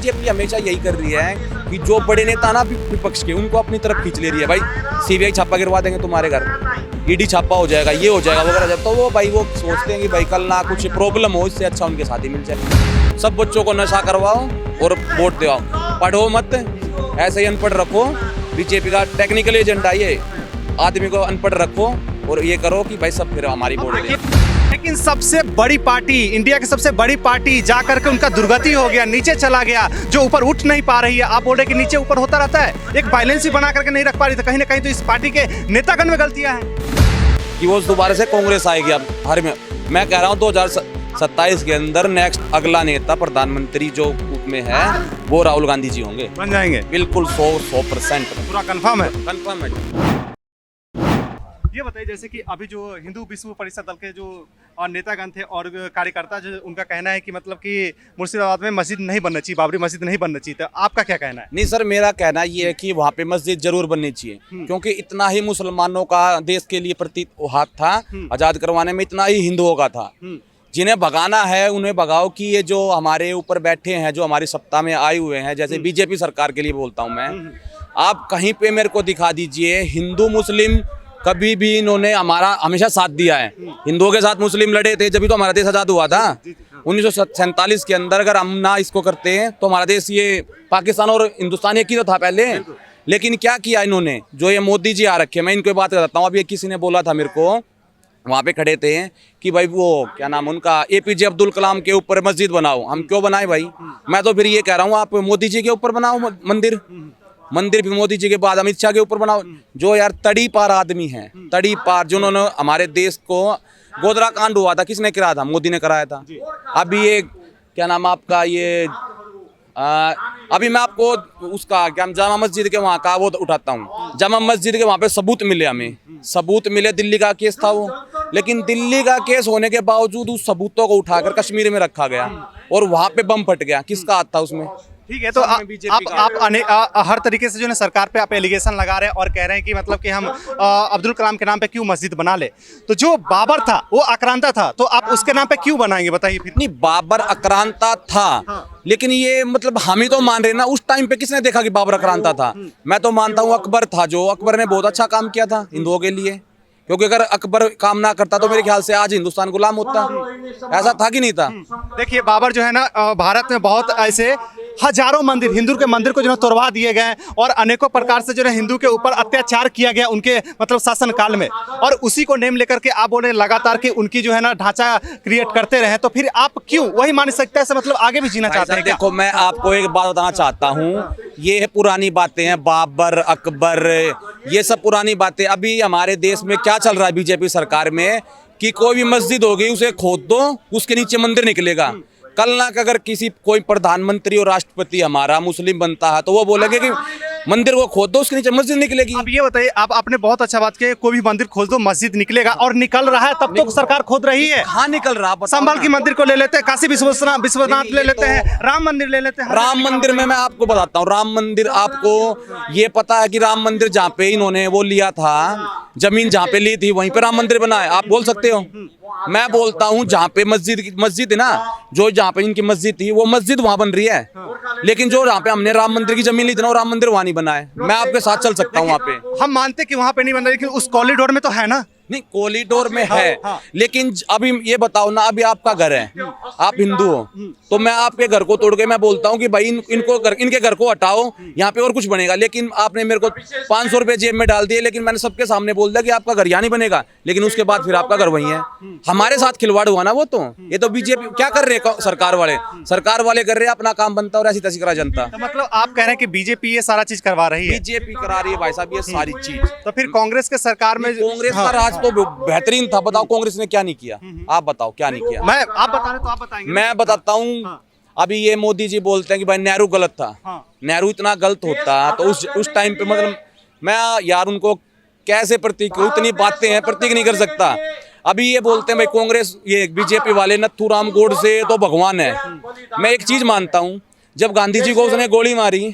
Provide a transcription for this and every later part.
BJP हमेशा यही कर रही है कि जो बड़े नेता ना विपक्ष के, उनको अपनी तरफ खींच ले रही है। भाई सीबीआई छापा गिरवा देंगे तुम्हारे घर, ईडी छापा हो जाएगा, ये हो जाएगा वगैरह। जब तो वो भाई वो सोचते हैं कि भाई कल ना कुछ प्रॉब्लम हो, इससे अच्छा उनके साथ ही मिल जाए। सब बच्चों को नशा करवाओ और वोट दिवाओ, पढ़ो मत, ऐसे ही अनपढ़ रखो। बीजेपी का टेक्निकल एजेंडा ये, आदमी को अनपढ़ रखो और ये करो कि भाई सब फिर हमारी वोट दे। लेकिन सबसे बड़ी पार्टी, इंडिया की सबसे बड़ी पार्टी जा करके उनका दुर्गति हो गया, नीचे चला गया, जो ऊपर उठ नहीं पा रही है। आप बोल रहे कि नीचे ऊपर होता रहता है, एक बैलेंस ही बना करके नहीं रख पा रही, तो कहीं ना कहीं तो इस पार्टी के नेतागण में गलतियां हैं कि वो दोबारा से कांग्रेस आएगी। अब हर में मैं कह रहा हूँ 2027 के अंदर नेक्स्ट अगला नेता प्रधानमंत्री जो रूप में है वो राहुल गांधी जी होंगे, बन जाएंगे। बिल्कुल 100% पूरा कंफर्म है। कंफर्म है। ये बताइए, जैसे कि अभी जो हिंदू विश्व परिषद दल के जो नेतागण थे और कार्यकर्ता, जो उनका कहना है कि मतलब कि मुर्शिदाबाद में मस्जिद नहीं बनना चाहिए, बाबरी मस्जिद नहीं बनना चाहिए, तो आपका क्या कहना है? नहीं सर, मेरा कहना ये है कि वहाँ पे मस्जिद जरूर बननी चाहिए, क्योंकि इतना ही मुसलमानों का देश के लिए प्रति हाथ था, आजाद करवाने में इतना ही हिंदुओं का था। जिन्हें भगाना है उन्हें भगाओ। कि ये जो हमारे ऊपर बैठे हैं, जो हमारी सत्ता में आए हुए हैं, जैसे बीजेपी सरकार के लिए बोलता हूँ मैं, आप कहीं पे मेरे को दिखा दीजिए हिंदू मुस्लिम कभी भी इन्होंने हमारा हमेशा साथ दिया है। हिंदुओं के साथ मुस्लिम लड़े थे, जब तो हमारा देश आज़ाद हुआ था 1947 के अंदर। अगर हम ना इसको करते हैं तो हमारा देश, ये पाकिस्तान और हिंदुस्तान एक ही तो था पहले। लेकिन क्या किया इन्होंने, जो ये मोदी जी आ रखे, मैं इनको बात करता हूँ। अभी किसी ने बोला था मेरे को, वहाँ पे खड़े थे, कि भाई वो क्या नाम उनका, APJ अब्दुल कलाम के ऊपर मस्जिद बनाओ। हम क्यों बनाए भाई? मैं तो फिर ये कह रहा हूँ, आप मोदी जी के ऊपर बनाओ मंदिर भी मोदी जी के बाद अमित शाह के ऊपर बनाओ। जो यार तड़ी पार आदमी हैं, तड़ी पार, जिन्होंने हमारे देश को, गोधरा कांड हुआ था, किसने कराया था? मोदी ने कराया था। अभी ये क्या नाम आपका, ये अभी मैं आपको उसका क्या, जामा मस्जिद के वहाँ का वो उठाता हूँ। जामा मस्जिद के वहाँ पे सबूत मिले, हमें सबूत मिले, दिल्ली का केस था वो। लेकिन दिल्ली का केस होने के बावजूद उस सबूतों को उठाकर कश्मीर में रखा गया और वहाँ पे बम फट गया। किसका हाथ था उसमें? ठीक है, तो आप हर तरीके से जो है सरकार पे आप एलिगेशन लगा रहे हैं और कह रहे हैं कि मतलब कि हम अब्दुल कलाम के नाम पे क्यों मस्जिद बना ले। तो जो बाबर था वो आक्रांता था, तो आप उसके नाम पे क्यों बनाएंगे, बताइए फिर? नहीं, बाबर आक्रांता था, लेकिन ये मतलब हम ही तो मान रहे ना। उस टाइम पे किसने देखा कि बाबर आक्रांता था? मैं तो मानता हूँ अकबर था, जो अकबर ने बहुत अच्छा काम किया था हिंदुओं के लिए। क्योंकि अगर अकबर काम ना करता तो मेरे ख्याल से आज हिंदुस्तान गुलाम होता। ऐसा था कि नहीं था? देखिए, बाबर जो है ना, भारत में बहुत ऐसे हजारों मंदिर, हिंदू के मंदिर को जो है तोड़वा दिए गए और अनेकों प्रकार से जो है हिंदू के ऊपर अत्याचार किया गया उनके मतलब शासन काल में। और उसी को नेम लेकर के आप बोले लगातार कि उनकी जो है ना ढांचा क्रिएट करते रहे, तो फिर आप क्यों वही मानसिकता से मतलब आगे भी जीना चाहते हैं? देखो, मैं आपको एक बात बताना चाहता हूँ, ये पुरानी बातें हैं, बाबर अकबर, ये सब पुरानी बातें। अभी हमारे देश में क्या चल रहा है बीजेपी सरकार में, कि कोई भी मस्जिद होगी उसे खोद दो, उसके नीचे मंदिर निकलेगा। कल ना अगर किसी कोई प्रधानमंत्री और राष्ट्रपति हमारा मुस्लिम बनता है तो वो बोलेंगे कि मंदिर को खोद दो, उसके नीचे मस्जिद निकलेगी। अब ये बताइए, आपने बहुत अच्छा बात की, कोई भी मंदिर खोद दो मस्जिद निकलेगा, और निकल रहा है, तब तो सरकार खोद रही है। हाँ, निकल रहा। संभल की मंदिर को ले लेते हैं, काशी विश्वनाथ ले लेते हैं, राम मंदिर ले लेते हैं। राम मंदिर में मैं आपको बताता हूँ, राम मंदिर, आपको ये पता है कि राम मंदिर जहाँ पे इन्होंने वो लिया था, जमीन जहाँ पे ली थी, वहीं पे राम मंदिर बना है। आप बोल सकते हो? मैं बोलता हूँ जहाँ पे मस्जिद है ना, जो जहाँ पे इनकी मस्जिद थी वो मस्जिद वहाँ बन रही है। लेकिन जो जहाँ पे हमने राम मंदिर की जमीन ली थी ना, वो राम मंदिर वहाँ नहीं बना है। मैं आपके साथ चल सकता हूँ वहाँ पे। हम मानते कि वहाँ पे नहीं बन रहा, लेकिन उस कॉरिडोर में तो है ना। नहीं, कॉरिडोर में है। लेकिन अभी ये बताओ ना, अभी आपका घर है, आप हिंदू हो, तो मैं आपके घर को तोड़ के मैं बोलता हूँ कि भाई इनके घर को हटाओ, यहाँ पे और कुछ बनेगा। लेकिन आपने मेरे को 500 रुपए जेब में डाल दिए, लेकिन मैंने सबके सामने बोल दिया कि आपका घर यहाँ नहीं बनेगा, लेकिन उसके बाद फिर आपका घर वहीं है। हमारे साथ खिलवाड़ हुआ ना वो तो। ये तो बीजेपी क्या कर रहे हैं, सरकार वाले कर रहे हैं, अपना काम बनता और ऐसी तैसी करा जनता। तो मतलब आप कह रहे हैं कि बीजेपी ये सारा चीज करवा रही है? बीजेपी करा रही है भाई साहब ये सारी चीज। तो फिर कांग्रेस के सरकार में, कांग्रेस का राज तो बेहतरीन था। बताओ कांग्रेस ने क्या नहीं किया? आप बताओ क्या नहीं किया? आप बता रहे तो आप बताएंगे। मैं बताता हूँ। अभी ये मोदी जी बोलते हैं कि भाई नेहरू गलत था। नेहरू इतना गलत होता तो उस टाइम पे मतलब मैं यार उनको कैसे प्रतीक, इतनी बातें हैं, प्रतीक नहीं कर सकता। अभी ये बोलते हैं भाई कांग्रेस, ये बीजेपी वाले नथुराम गोडसे तो भगवान है। मैं एक चीज मानता हूँ, जब गांधी जी को उसने गोली मारी,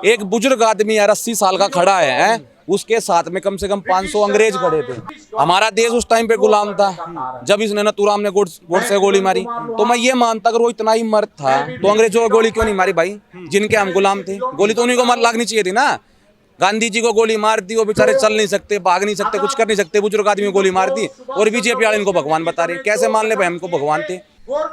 एक बुजुर्ग आदमी यार 80 साल का खड़ा है, उसके साथ में कम से कम 500 अंग्रेज खड़े थे। हमारा देश उस टाइम पे गुलाम था जब इसने नथुराम ने गोडसे गोली मारी। तो मैं ये मानता अगर वो इतना ही मर्द था तो अंग्रेजों को गोली क्यों नहीं मारी भाई, जिनके हम गुलाम थे। गोली तो उन्हीं को मार लागनी चाहिए थी ना। गांधी जी को गोली मार दी, वो बेचारे चल नहीं सकते, भाग नहीं सकते, कुछ कर नहीं सकते, बुजुर्ग आदमी को गोली मार दी और बीजेपी वाले इनको भगवान बता रहे। कैसे मान ले भाई हमको भगवान थे।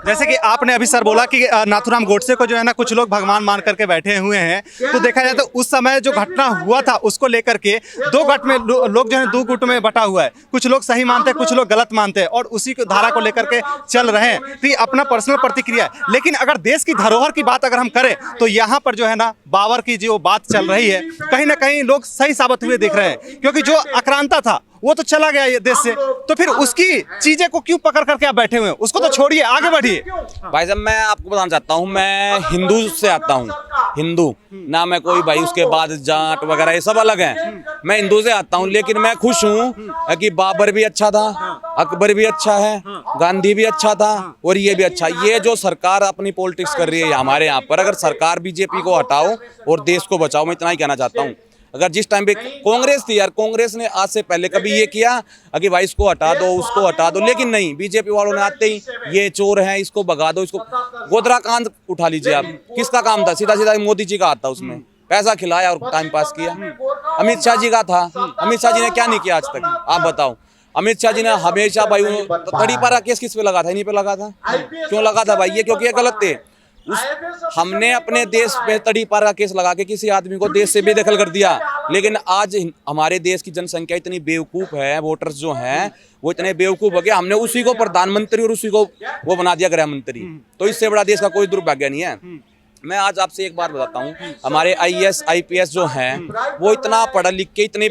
जैसे कि आपने अभी सर बोला कि नाथुराम गोडसे को जो है ना कुछ लोग भगवान मान करके बैठे हुए हैं, तो देखा जाए तो उस समय जो घटना हुआ था उसको लेकर के दो गुट में लोग जो है दो गुट में बटा हुआ है। कुछ लोग सही मानते हैं, कुछ लोग गलत मानते हैं और उसी को धारा को लेकर के चल रहे हैं। तो ये अपना पर्सनल प्रतिक्रिया है। लेकिन अगर देश की धरोहर की बात अगर हम करें तो यहाँ पर जो है ना बाबर की जो बात चल रही है कहीं ना कहीं लोग सही साबित हुए दिख रहे हैं, क्योंकि जो आक्रांता था वो तो चला गया ये देश से, तो फिर उसकी चीजें को क्यों पकड़ करके आप बैठे हुए हैं? उसको तो छोड़िए, आगे बढ़िए। भाई साहब मैं आपको बताना चाहता हूँ, मैं हिंदू से आता हूँ, हिंदू ना मैं कोई भाई उसके बाद जाट वगैरह ये सब अलग हैं। मैं हिंदू से आता हूँ, लेकिन मैं खुश हूँ कि बाबर भी अच्छा था, अकबर भी अच्छा है, गांधी भी अच्छा था और ये भी अच्छा। ये जो सरकार अपनी पॉलिटिक्स कर रही है हमारे यहाँ पर, अगर सरकार बीजेपी को हटाओ और देश को बचाओ, मैं इतना ही कहना चाहता हूँ। अगर जिस टाइम पे कांग्रेस थी यार, कांग्रेस ने आज से पहले कभी ये किया कि भाई इसको हटा दो उसको हटा दो, लेकिन नहीं, बीजेपी वालों ने आते ही ये चोर है इसको भगा दो, इसको। गोधरा कांड उठा लीजिए आप, किसका काम था? सीधा सीधा मोदी जी का हाथ था उसमें, पैसा खिलाया और टाइम पास किया। अमित शाह जी का था, अमित शाह जी ने क्या नहीं किया आज तक, आप बताओ। अमित शाह जी ने हमेशा भाई तड़ीपारा केस किस पे लगा था? इन्हीं पे लगा था। क्यों लगा था भाई? ये क्योंकि ये गलत थे। हमने अपने देश पे तड़ीपारा केस लगा के किसी आदमी को देश से बेदखल कर दिया, लेकिन आज हमारे देश की जनसंख्या इतनी बेवकूफ है, वोटर्स जो हैं वो इतने बेवकूफ हो गए, हमने उसी को प्रधानमंत्री और उसी को वो बना दिया गृह मंत्री। तो इससे बड़ा देश का कोई दुर्भाग्य नहीं है। मैं आज आपसे एक बात बताता हूँ, हमारे IAS IPS जो हैं वो इतना पढ़ लिख के इतने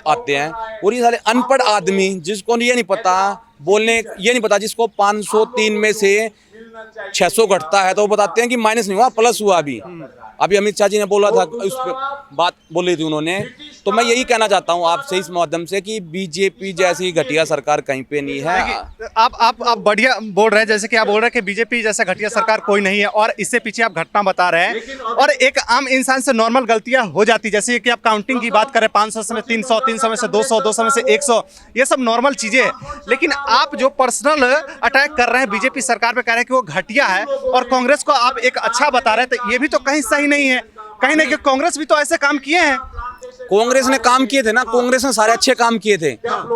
आते हैं, और ये सारे अनपढ़ आदमी जिसको ये नहीं पता बोलने, ये नहीं पता, जिसको 503 में से 600 घटता है तो वो बताते हैं कि माइनस नहीं हुआ प्लस हुआ। अभी अमित शाह जी ने बोला था, उस पर बात बोली थी उन्होंने। तो मैं यही कहना चाहता हूँ आपसे इस माध्यम से कि बीजेपी जैसी घटिया सरकार कहीं पे नहीं है। आप बढ़िया बोल रहे हैं, जैसे कि आप बोल रहे हैं कि बीजेपी जैसा घटिया सरकार कोई नहीं है, और इससे पीछे आप घटना बता रहे हैं। और एक आम इंसान से नॉर्मल गलतियां हो जाती, जैसे कि आप काउंटिंग की बात करें, 500 से 300, 300 में से 200, 200 में से 100, ये सब नॉर्मल चीजें हैं। लेकिन आप जो पर्सनल अटैक कर रहे हैं बीजेपी सरकार पे, कह रहे हैं कि वो घटिया है, और कांग्रेस को आप एक अच्छा बता रहे हैं, तो ये भी तो कहीं सही नहीं है। कहीं ना कहीं कांग्रेस भी तो ऐसे काम किए हैं। कांग्रेस ने काम किए थे ना, कांग्रेस ने सारे अच्छे काम किए थे,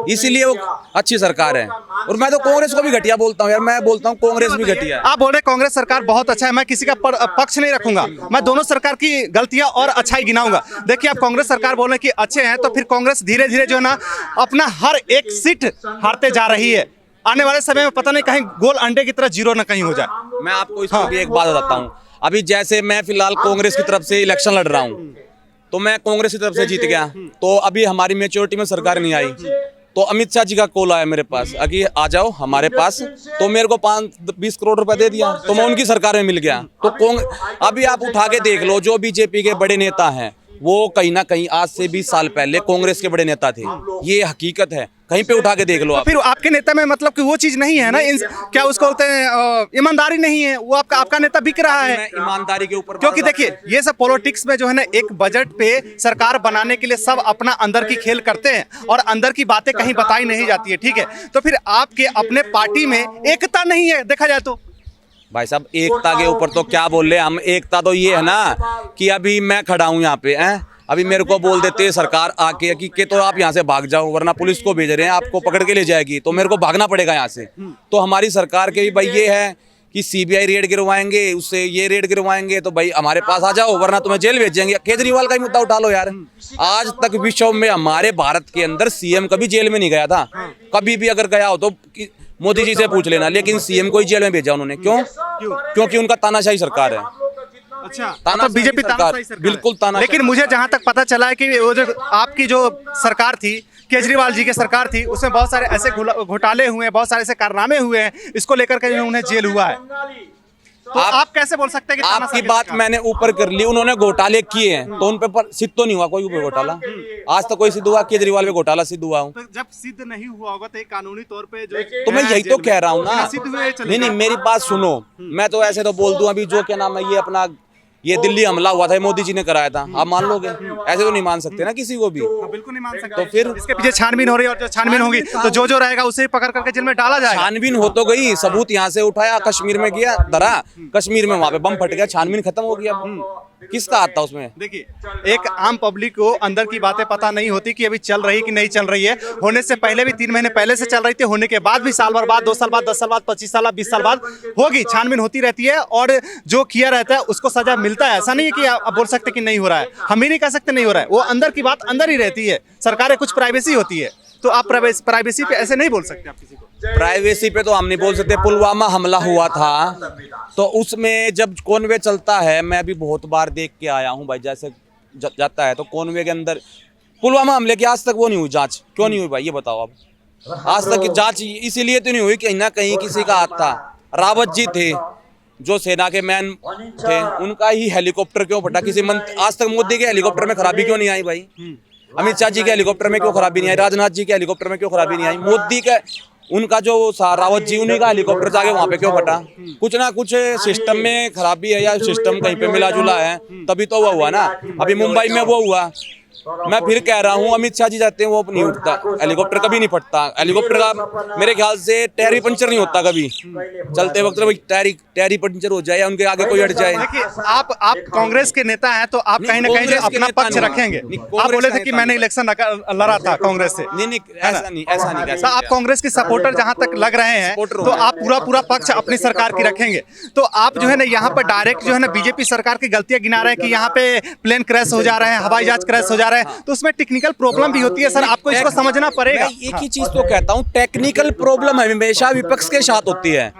इसीलिए वो अच्छी सरकार है। और मैं तो कांग्रेस को भी घटिया बोलता हूँ यार, मैं बोलता हूँ कांग्रेस भी घटिया है। आप बोल रहे कांग्रेस सरकार बहुत अच्छा है, मैं किसी का पक्ष नहीं रखूंगा, मैं दोनों सरकार की गलतियां और अच्छाई गिनाऊंगा। देखिए आप कांग्रेस सरकार बोल रहे हैं कि अच्छे हैं, तो फिर कांग्रेस धीरे धीरे जो है ना अपना हर एक सीट हारते जा रही है। आने वाले समय में पता नहीं कहीं गोल अंडे की तरह जीरो न कहीं हो जाए। मैं आपको इसमें भी एक बात बताता हूँ। अभी जैसे मैं फिलहाल कांग्रेस की तरफ से इलेक्शन लड़ रहा हूँ, तो मैं कांग्रेस की तरफ से जीत गया, तो अभी हमारी मेच्योरिटी में सरकार नहीं आई, तो अमित शाह जी का कॉल आया मेरे पास कि आ जाओ हमारे पास, तो मेरे को 20 करोड़ रुपए दे दिया, तो मैं उनकी सरकार में मिल गया। तो अभी आप उठा के देख लो, जो बीजेपी के बड़े नेता हैं वो कहीं ना कहीं आज से 20 साल पहले कांग्रेस के बड़े नेता थे, ये हकीकत है, कहीं पे उठा के देख लो आप। फिर आपके नेता में मतलब कि वो चीज नहीं है ना, क्या उसको बोलते हैं, ईमानदारी नहीं है, वो आपका नेता बिक रहा है। ईमानदारी के ऊपर, क्योंकि देखिए ये सब पॉलिटिक्स में जो है ना, एक बजट पे सरकार बनाने के लिए सब अपना अंदर की खेल करते हैं और अंदर की बातें कहीं बताई नहीं जाती है, ठीक है। तो फिर आपके अपने पार्टी में एकता नहीं है, देखा जाए तो। भाई साहब एकता के ऊपर तो क्या बोल रहे हैं हम, एकता तो ये है ना कि अभी मैं खड़ा हूँ यहाँ पे, अभी मेरे को बोल देते हैं सरकार आके कि तो आप यहाँ से भाग जाओ, वरना पुलिस को भेज रहे हैं, आपको पकड़ के ले जाएगी, तो मेरे को भागना पड़ेगा यहाँ से। तो हमारी सरकार के भी भाई ये है कि CBI रेड गिरवाएंगे, उससे ये रेड गिरवाएंगे, तो भाई हमारे पास आ जाओ, वरना तुम्हें जेल भेजेंगे। केजरीवाल का ही मुद्दा उठा लो यार, आज तक विश्व में हमारे भारत के अंदर CM कभी जेल में नहीं गया था, कभी भी अगर गया हो तो मोदी जी से पूछ लेना, लेकिन CM को ही जेल में भेजा उन्होंने। क्यों? क्योंकि उनका तानाशाही सरकार है। अच्छा, तो बीजेपी तानाशाही सरकार, बिल्कुल तानाशाही। लेकिन मुझे जहां तक पता चला है कि वो जो आपकी जो सरकार थी, केजरीवाल जी की सरकार थी, उसमें बहुत सारे ऐसे घोटाले हुए हैं, बहुत सारे ऐसे कारनामे हुए हैं, इसको लेकर के उन्हें जेल हुआ है। तो आप कैसे बोल सकते हैं कि आपकी बात मैंने ऊपर कर ली, उन्होंने घोटाले किए हैं, तो उन पे सिद्ध तो नहीं हुआ कोई घोटाला, आज तक कोई सिद्ध हुआ? केजरीवाल पे घोटाला सिद्ध हुआ हूँ, तो जब सिद्ध नहीं हुआ होगा तो एक कानूनी तौर पे जो, तो मैं यही तो कह रहा हूँ ना। नहीं, मेरी बात सुनो, मैं तो ऐसे तो बोल दूं, अभी जो क्या नाम है ये अपना ये दिल्ली हमला हुआ था, ये मोदी जी ने कराया था, आप मान लोगे? ऐसे तो नहीं मान सकते ना किसी को भी। बिल्कुल नहीं मान सकते। तो फिर इसके पीछे छानबीन हो रही है, और जो छानबीन होगी तो जो रहेगा उसे पकड़ करके जेल में डाला जाएगा। छानबीन हो तो गई, सबूत यहाँ से उठाया, कश्मीर में गया धरा, कश्मीर में वहां पे बम फट गया, छानबीन खत्म हो गया। किसका हाथ था उसमें? देखिए, एक आम पब्लिक को अंदर की बातें पता नहीं होती कि अभी चल रही कि नहीं चल रही है। होने से पहले भी 3 महीने पहले से चल रही थी, होने के बाद भी साल भर बाद, 2 साल बाद, 10 साल बाद, 25 साल बाद, 20 साल बाद होगी, छानबीन होती रहती है, और जो किया रहता है उसको सजा मिलता है। ऐसा नहीं है कि आप बोल सकते कि नहीं हो रहा है, हम ही नहीं कह सकते नहीं हो रहा है, वो अंदर की बात अंदर ही रहती है। सरकारें कुछ प्राइवेसी होती है, तो आप प्राइवेसी पे ऐसे नहीं बोल सकते आप किसी को। प्राइवेसी पे तो हम नहीं बोल सकते। पुलवामा हमला हुआ था तो उसमें जब कॉनवे चलता है, मैं भी बहुत बार देख के आया हूँ भाई, जैसे जाता है तो कॉनवे के अंदर पुलवामा हमले की आज तक वो नहीं हुई जांच। क्यों नहीं हुई भाई, ये बताओ आप। आज तक की जांच इसीलिए तो नहीं हुई कि ना कहीं किसी का हाथ था। रावत जी थे जो सेना के मैन थे, उनका ही हेलीकॉप्टर क्यों फटा? किसी मंत्री आज तक मोदी के हेलीकॉप्टर में खराबी क्यों नहीं आई भाई? अमित शाह जी के हेलीकॉप्टर में क्यों खराबी नहीं आई? राजनाथ जी के हेलीकॉप्टर में क्यों खराबी नहीं आई? मोदी का उनका जो रावत जी, उन्हीं का हेलीकॉप्टर जाके वहां पे क्यों फटा? कुछ ना कुछ सिस्टम में खराबी है, या सिस्टम कहीं पे मिला जुला है, तभी तो वो हुआ ना। अभी मुंबई में वो हुआ। मैं फिर कह रहा हूँ, अमित शाह जी जाते हैं वो नहीं उठता हेलीकॉप्टर, कभी नहीं फटता हेलीकॉप्टर का। मेरे ख्याल से टायर ही पंचर नहीं होता कभी चलते वक्त। टायर ही पंचर हो जाए या उनके आगे कोई अड़ जाए। देखिए, आप कांग्रेस के नेता हैं, तो आप कहीं ना कहीं अपना पक्ष रखेंगे। आप बोले थे कि मैंने इलेक्शन लड़ा था कांग्रेस से। नहीं, ऐसा नहीं। आप कांग्रेस के सपोर्टर जहां तक लग रहे हैं, तो आप पूरा पक्ष अपनी सरकार की रखेंगे। तो आप जो है ना यहाँ पर डायरेक्ट जो है ना बीजेपी सरकार की गलतियां गिना रहे हैं कि यहाँ पे प्लेन क्रैश हो जा रहे हैं, हवाई जहाज क्रैश हो जा रहे हैं, तो उसमें टेक्निकल प्रॉब्लम भी होती है सर, आपको इसको समझना पड़ेगा। एक ही चीज तो कहता हूँ, टेक्निकल प्रॉब्लम हमेशा विपक्ष के साथ होती है।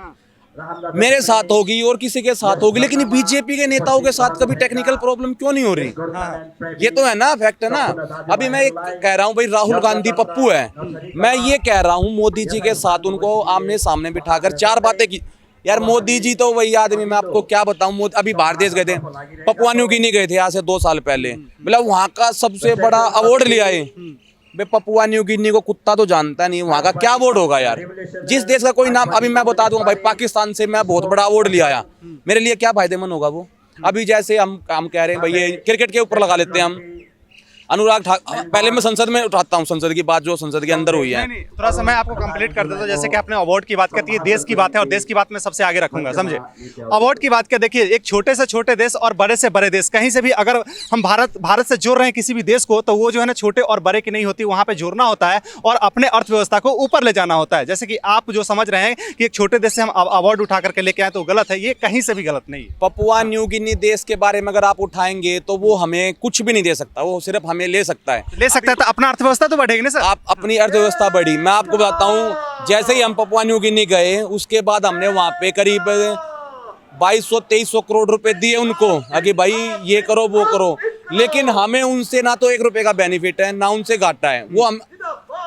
मेरे साथ होगी और किसी के साथ होगी, लेकिन बीजेपी के नेताओं के साथ कभी टेक्निकल प्रॉब्लम क्यों नहीं हो रही? ये तो है ना, फैक्ट है ना। अभी मैं कह रहा हूँ भाई, राहुल गांधी पप्पू है, मैं ये कह रहा हूँ मोदी जी के साथ उनको आमने सामने बिठाकर 4 बातें की। यार मोदी जी तो वही आदमी, मैं आपको क्या बताऊं। अभी बाहर देश गए थे, पपुआ न्यू गिनी गए थे आज से 2 साल पहले, मतलब वहां का सबसे बड़ा अवार्ड लिया है। बे पपुआ न्यू गिनी को कुत्ता तो जानता नहीं, वहां का क्या अवार्ड होगा यार? जिस देश का कोई नाम, अभी मैं बता दूंगा भाई, पाकिस्तान से मैं बहुत बड़ा अवार्ड लिया आया, मेरे लिए क्या फायदेमंद होगा वो? अभी जैसे हम कह रहे हैं भाई, ये क्रिकेट के ऊपर लगा लेते हैं हम, अनुराग ठाकुर, पहले मैं संसद में उठाता हूँ, संसद की बात जो संसद के अंदर हुई है। नहीं, थोड़ा सा मैं आपको कंप्लीट कर देता हूं। जैसे कि आपने अवार्ड की बात करती है, देश की बात है, और देश की बात मैं सबसे आगे रखूंगा, समझे? अवार्ड की बात क्या, देखिए, एक छोटे से छोटे देश और बड़े से बड़े देश, कहीं से भी अगर हम भारत से जोड़ रहे हैं किसी भी देश को, तो वो जो है ना छोटे और बड़े की नहीं होती, वहां पे जोड़ना होता है और अपने अर्थव्यवस्था को ऊपर ले जाना होता है। जैसे कि आप जो समझ रहे हैं कि एक छोटे देश से हम अवार्ड उठा करके लेके आए, तो गलत है, ये कहीं से भी गलत नहीं है। पपुआ न्यू गिनी देश के बारे में अगर आप उठाएंगे तो वो हमें कुछ भी नहीं दे सकता, वो सिर्फ हमें ले सकता है। ले सकता है तो अपना अर्थव्यवस्था तो बढ़ेगी ना सर। आप अपनी अर्थव्यवस्था बढ़ी। मैं आपको बताता हूँ, जैसे ही हम पपुआ न्यू गिनी गए, उसके बाद हमने वहाँ पे करीब 2200-2300 करोड़ रुपए दिए उनको, आगे भाई ये करो वो करो, लेकिन हमें उनसे ना तो 1 रुपए का बेनिफिट है, ना उनसे घाटा है।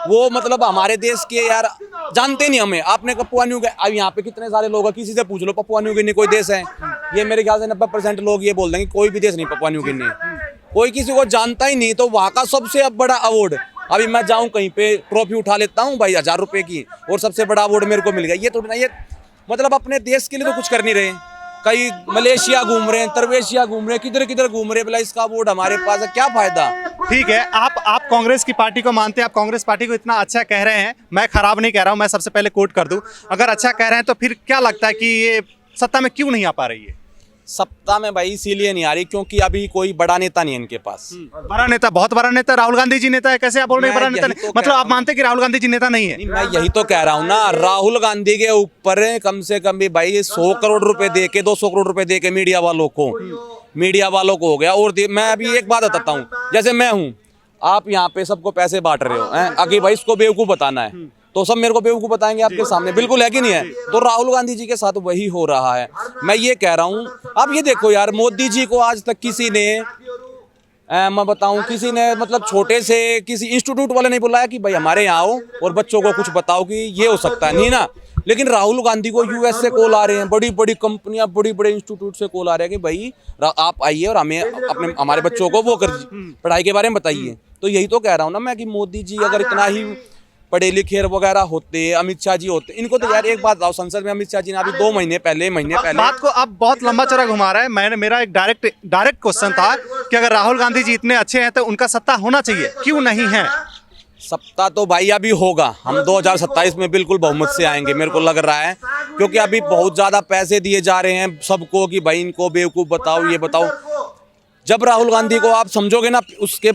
वो मतलब हमारे देश के यार जानते नहीं हमें। आपने पपुआ न्यू गिनी, अब यहाँ पे कितने सारे लोग हैं, किसी से पूछ लो पपुआ न्यू गिनी कोई देश है? ये मेरे ख्याल से 90% लोग ये बोल देंगे कोई भी देश नहीं पपुआ न्यू गिनी, कोई किसी को जानता ही नहीं। तो वहाँ का सबसे बड़ा अवार्ड, अभी मैं जाऊँ कहीं पे ट्रॉफी उठा लेता हूँ भाई 1000 रुपए की, और सबसे बड़ा अवार्ड मेरे को मिल गया। ये तो ना, ये मतलब अपने देश के लिए तो कुछ कर नहीं रहे। कई मलेशिया घूम रहे हैं, तरवेशिया घूम रहे हैं, किधर किधर घूम रहे हैं, बोला इसका अवार्ड हमारे पास है, क्या फायदा? ठीक है, आप कांग्रेस की पार्टी को मानते हैं, आप कांग्रेस पार्टी को इतना अच्छा कह रहे हैं, मैं खराब नहीं कह रहा हूं, मैं सबसे पहले कोट कर दूं। अगर अच्छा कह रहे हैं तो फिर क्या लगता है कि ये सत्ता में क्यों नहीं आ पा रही है? सत्ता में भाई इसीलिए नहीं आ रही क्योंकि अभी कोई बड़ा नेता नहीं है इनके पास। बड़ा नेता, बहुत बड़ा नेता राहुल गांधी जी नेता है, कैसे आप बोल रहे हैं बड़ा नेता नहीं? तो मतलब आप मानते हैं कि राहुल गांधी जी नेता नहीं है? नहीं, मैं यही तो कह रहा हूँ ना, राहुल गांधी के ऊपर कम से कम भी भाई 100 करोड़ रुपए दे के, 200 करोड़ रुपए दे के मीडिया वालों को हो गया। और मैं अभी एक बात बताता हूँ, जैसे मैं हूँ, आप यहाँ पे सबको पैसे बांट रहे हो, आगे भाई इसको बेवकूफ बताना है तो सब मेरे को बेवकूफ बताएंगे आपके सामने, बिल्कुल है कि नहीं है? तो राहुल गांधी जी के साथ वही हो रहा है। मैं ये कह रहा हूँ, आप ये देखो यार, मोदी जी को आज तक किसी ने मैं बताऊं, किसी ने मतलब छोटे से किसी इंस्टीट्यूट वाले नहीं बुलाया कि भाई हमारे यहाँ आओ और बच्चों को कुछ बताओ कि ये हो सकता है, नहीं ना। लेकिन राहुल गांधी को यूएस से कॉल आ रहे हैं, बड़ी बड़ी कंपनियां, बड़े बड़े इंस्टीट्यूट से कॉल आ रहे हैं कि भाई आप आइए और हमें अपने हमारे बच्चों को वो कर पढ़ाई के बारे में बताइए। तो यही तो कह रहा हूँ ना मैं कि मोदी जी अगर इतना ही पढ़े लिखे वगैरह होते, अमित शाह जी होते, इनको तो यार एक बात बताओ, संसद में अमित शाह जी ने अभी 2 महीने पहले बात को आप बहुत लंबा चौड़ा घुमा रहे हैं। मेरा एक डायरेक्ट क्वेश्चन था कि अगर राहुल गांधी जी इतने अच्छे हैं तो उनका सत्ता होना चाहिए, क्यों नहीं है? सत्ता तो भाई अभी होगा, हम 2027 में बिल्कुल बहुमत से आएंगे, मेरे को लग रहा है, क्योंकि अभी बहुत ज्यादा पैसे दिए जा रहे हैं सबको कि भाई इनको बेवकूफ बताओ, ये बताओ। जब राहुल गांधी को आप समझोगे ना,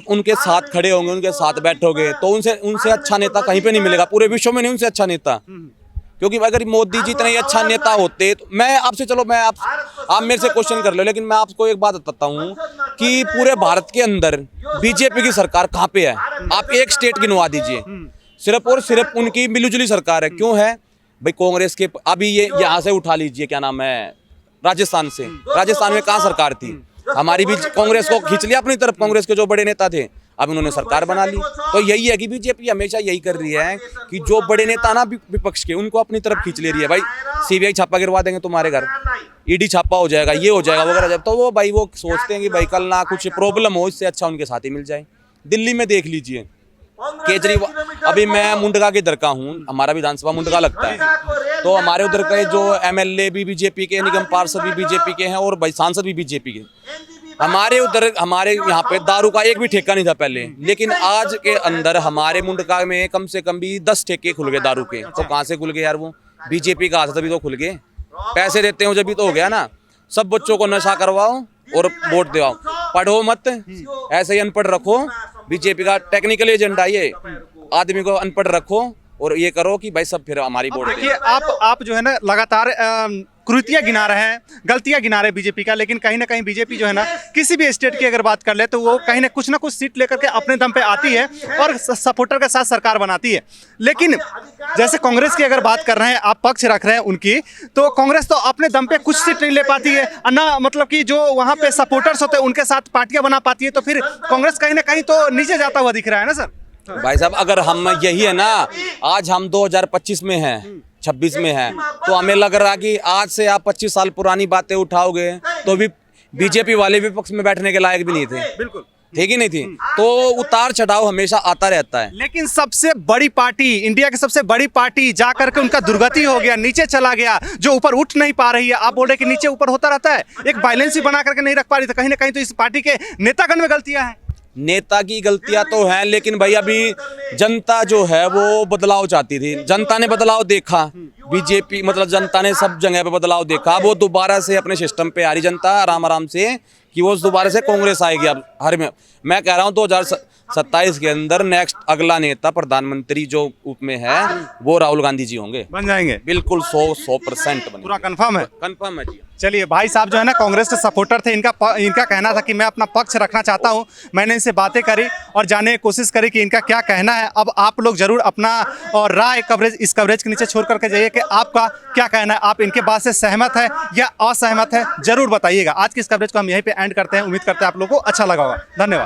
उनके साथ खड़े होंगे, उनके साथ बैठोगे, तो उनसे अच्छा नेता कहीं पे नहीं मिलेगा, पूरे विश्व में नहीं उनसे अच्छा नेता। क्योंकि अगर मोदी जी इतने अच्छा नेता होते तो मैं आपसे, चलो मैं आप मेरे से क्वेश्चन कर लो, लेकिन मैं आपको एक बात बताता हूँ कि पूरे भारत के अंदर बीजेपी की सरकार कहाँ पे है? आप एक स्टेट गिनवा दीजिए, सिर्फ और सिर्फ उनकी मिलीजुली सरकार है। क्यों है भाई? कांग्रेस के अभी ये यहाँ से उठा लीजिए, क्या नाम है, राजस्थान से, राजस्थान में कहाँ सरकार थी? हमारी भी कांग्रेस को खींच लिया अपनी तरफ, कांग्रेस के जो बड़े नेता थे, अब उन्होंने सरकार बना ली। तो यही है कि बीजेपी हमेशा यही कर रही है कि जो बड़े नेता ना विपक्ष के, उनको अपनी तरफ खींच ले रही है। भाई सीबीआई छापा गिरवा देंगे तुम्हारे घर, ईडी छापा हो जाएगा, ये हो जाएगा वगैरह, जब तो वो भाई वो सोचते हैं कि भाई कल ना कुछ प्रॉब्लम हो, इससे अच्छा उनके साथ ही मिल जाए। दिल्ली में देख लीजिए केजरीवाल, अभी मैं मुंडका के इधर का हूँ, हमारा विधानसभा मुंडका लगता है, तो हमारे उधर के जो एमएलए भी बीजेपी के, निगम पार्षद भी बीजेपी के हैं और भाई सांसद भी बीजेपी के। हमारे यहाँ पे दारू का एक भी ठेका नहीं था पहले, लेकिन आज के अंदर हमारे मुंडका में कम से कम भी 10 ठेके खुल गए दारू के। तो कहाँ से खुल गए यार? वो बीजेपी का हाथ तभी तो खुल गए, पैसे देते हो जब भी तो हो गया ना। सब बच्चों को नशा करवाओ और वोट दिलाओ, पढ़ो मत, ऐसे ही अनपढ़ रखो। बीजेपी का टेक्निकल एजेंडा ये, आदमी को अनपढ़ रखो और ये करो कि भाई सब फिर हमारी वोट देखिए। आप जो है ना लगातार कुरीतियां गिना रहे हैं, गलतियां गिना रहे हैं बीजेपी का, लेकिन कहीं ना कहीं बीजेपी जो है ना किसी भी स्टेट की अगर बात कर ले तो वो कहीं ना कुछ सीट लेकर के अपने दम पे आती है और सपोर्टर के साथ सरकार बनाती है। लेकिन जैसे कांग्रेस की अगर बात कर रहे हैं, आप पक्ष रख रहे हैं उनकी, तो कांग्रेस तो अपने दम पे कुछ सीट नहीं ले पाती है ना, मतलब कि जो वहाँ पे सपोर्टर्स होते हैं उनके साथ पार्टियां बना पाती है, तो फिर कांग्रेस कहीं ना कहीं तो नीचे जाता हुआ दिख रहा है ना सर? भाई साहब, अगर हम यही है ना, आज हम 2025 में हैं, 26 में है, तो हमें लग रहा कि आज से आप 25 साल पुरानी बातें उठाओगे तो भी बीजेपी वाले विपक्ष में बैठने के लायक भी नहीं थे, बिल्कुल ठीक ही नहीं थी। तो उतार चढ़ाव हमेशा आता रहता है। लेकिन सबसे बड़ी पार्टी, इंडिया की सबसे बड़ी पार्टी जा करके उनका दुर्गति हो गया, नीचे चला गया, जो ऊपर उठ नहीं पा रही है। आप बोल रहे कि नीचे ऊपर होता रहता है, एक बैलेंस ही बना करके नहीं रख पा रही, तो कहीं ना कहीं तो इस पार्टी के नेतागण में गलतियां हैं। नेता की गलतियां तो हैं, लेकिन भाई अभी जनता जो है वो बदलाव चाहती थी, जनता ने बदलाव देखा, बीजेपी मतलब जनता ने सब जगह पे बदलाव देखा। वो दोबारा से अपने सिस्टम पे आ रही जनता आराम से, कि वो दोबारा से कांग्रेस आएगी। अब हर में मैं कह रहा हूँ 2027 के अंदर नेक्स्ट अगला नेता प्रधानमंत्री जो उप में है वो राहुल गांधी जी होंगे, बन जाएंगे बिल्कुल 100% पूरा कंफर्म है? कंफर्म है जी। चलिए, भाई साहब जो है ना कांग्रेस के सपोर्टर थे, इनका कहना था कि मैं अपना पक्ष रखना चाहता हूं। मैंने इनसे बातें करी और जानने की कोशिश करी कि इनका क्या कहना है। अब आप लोग जरूर अपना और राय इस कवरेज के नीचे छोड़ करके जाइए कि आपका क्या कहना है, आप इनके बात से सहमत है या असहमत है, जरूर बताइएगा। आज की इस कवरेज को हम यहीं पे एंड करते हैं। उम्मीद करते हैं आप लोगों को अच्छा लगा होगा। धन्यवाद।